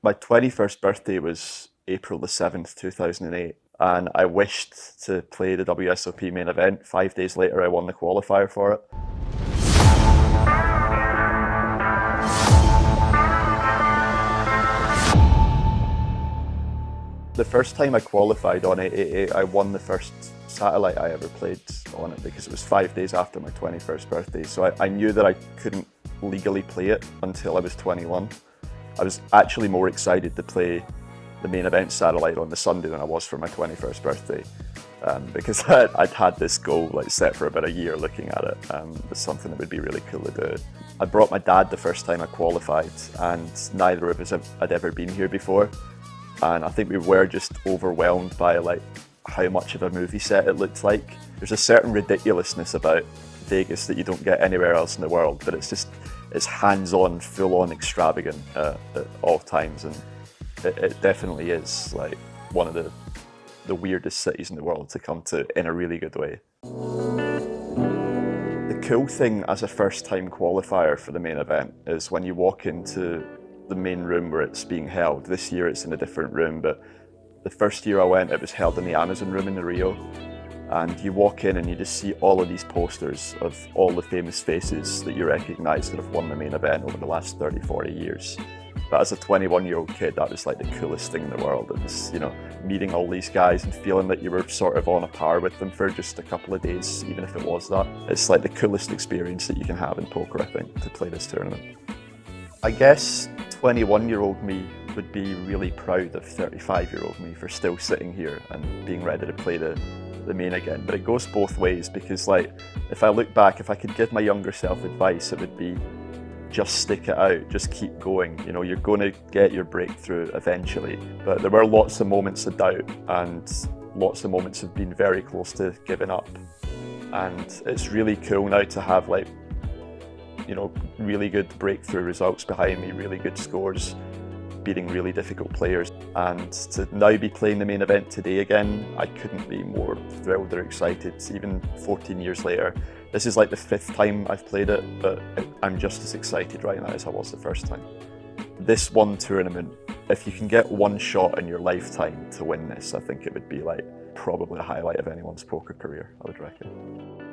My 21st birthday was April the 7th, 2008, and I wished to play the WSOP main event. 5 days later, I won the qualifier for it. The first time I qualified on 888, I won the first satellite I ever played on it because it was 5 days after my 21st birthday. So I knew that I couldn't legally play it until I was 21. I was actually more excited to play the main event satellite on the Sunday than I was for my 21st birthday. Because I'd had this goal set for about a year looking at it. As something that would be really cool to do. I brought my dad the first time I qualified, and neither of us had ever been here before. And I think we were just overwhelmed by how much of a movie set it looked like. There's a certain ridiculousness about Vegas that you don't get anywhere else in the world, but it's hands-on, full-on extravagant at all times, and it definitely is one of the weirdest cities in the world to come to in a really good way. The cool thing as a first-time qualifier for the main event is when you walk into the main room where it's being held. This year it's in a different room, but the first year I went, it was held in the Amazon room in the Rio. And you walk in and you just see all of these posters of all the famous faces that you recognise that have won the main event over the last 30, 40 years. But as a 21-year-old kid, that was the coolest thing in the world. It was, meeting all these guys and feeling that you were sort of on a par with them for just a couple of days, even if it was that. It's the coolest experience that you can have in poker, I think, to play this tournament. I guess 21-year-old me would be really proud of 35-year-old me for still sitting here and being ready to play the main again. But it goes both ways because if I look back, if I could give my younger self advice, it would be just stick it out, just keep going. You're going to get your breakthrough eventually. But there were lots of moments of doubt and lots of moments of being very close to giving up. And it's really cool now to have really good breakthrough results behind me, really good scores, beating really difficult players. And to now be playing the main event today again, I couldn't be more thrilled or excited, even 14 years later. This is the 5th time I've played it, but I'm just as excited right now as I was the first time. This one tournament, if you can get one shot in your lifetime to win this, I think it would be probably a highlight of anyone's poker career, I would reckon.